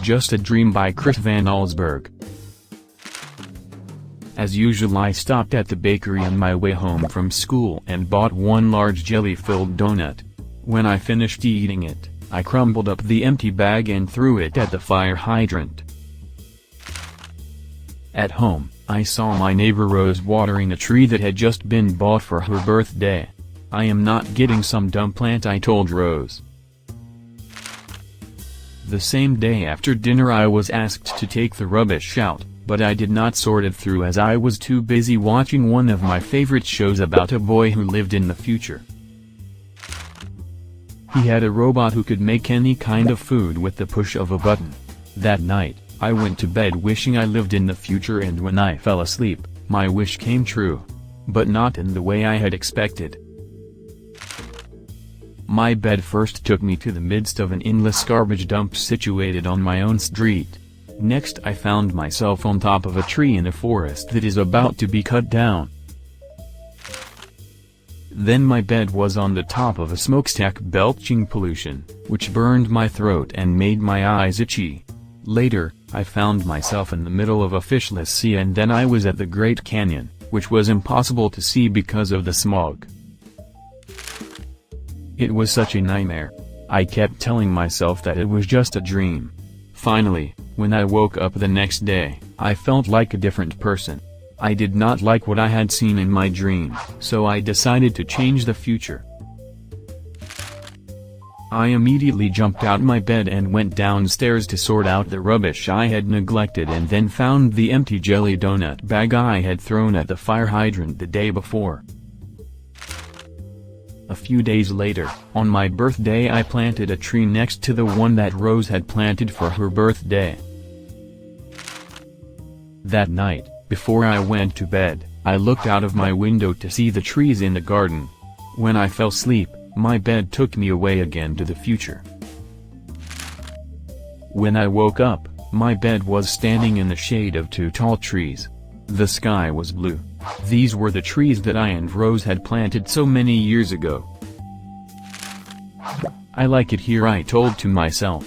Just a Dream by Chris Van Allsburg. As usual, I stopped at the bakery on my way home from school and bought one large jelly-filled donut. When I finished eating it, I crumbled up the empty bag and threw it at the fire hydrant. At home, I saw my neighbor Rose watering a tree that had just been bought for her birthday. "I am not getting some dumb plant," I told Rose. The same day after dinner I was asked to take the rubbish out, but I did not sort it through as I was too busy watching one of my favorite shows about a boy who lived in the future. He had a robot who could make any kind of food with the push of a button. That night, I went to bed wishing I lived in the future, and when I fell asleep, my wish came true. But not in the way I had expected. My bed first took me to the midst of an endless garbage dump situated on my own street. Next I found myself on top of a tree in a forest that is about to be cut down. Then my bed was on the top of a smokestack belching pollution, which burned my throat and made my eyes itchy. Later, I found myself in the middle of a fishless sea, and then I was at the Great Canyon, which was impossible to see because of the smog. It was such a nightmare. I kept telling myself that it was just a dream. Finally, when I woke up the next day, I felt like a different person. I did not like what I had seen in my dream, so I decided to change the future. I immediately jumped out my bed and went downstairs to sort out the rubbish I had neglected, and then found the empty jelly donut bag I had thrown at the fire hydrant the day before. A few days later, on my birthday, I planted a tree next to the one that Rose had planted for her birthday. That night, before I went to bed, I looked out of my window to see the trees in the garden. When I fell asleep, my bed took me away again to the future. When I woke up, my bed was standing in the shade of two tall trees. The sky was blue. These were the trees that I and Rose had planted so many years ago. "I like it here," I told to myself.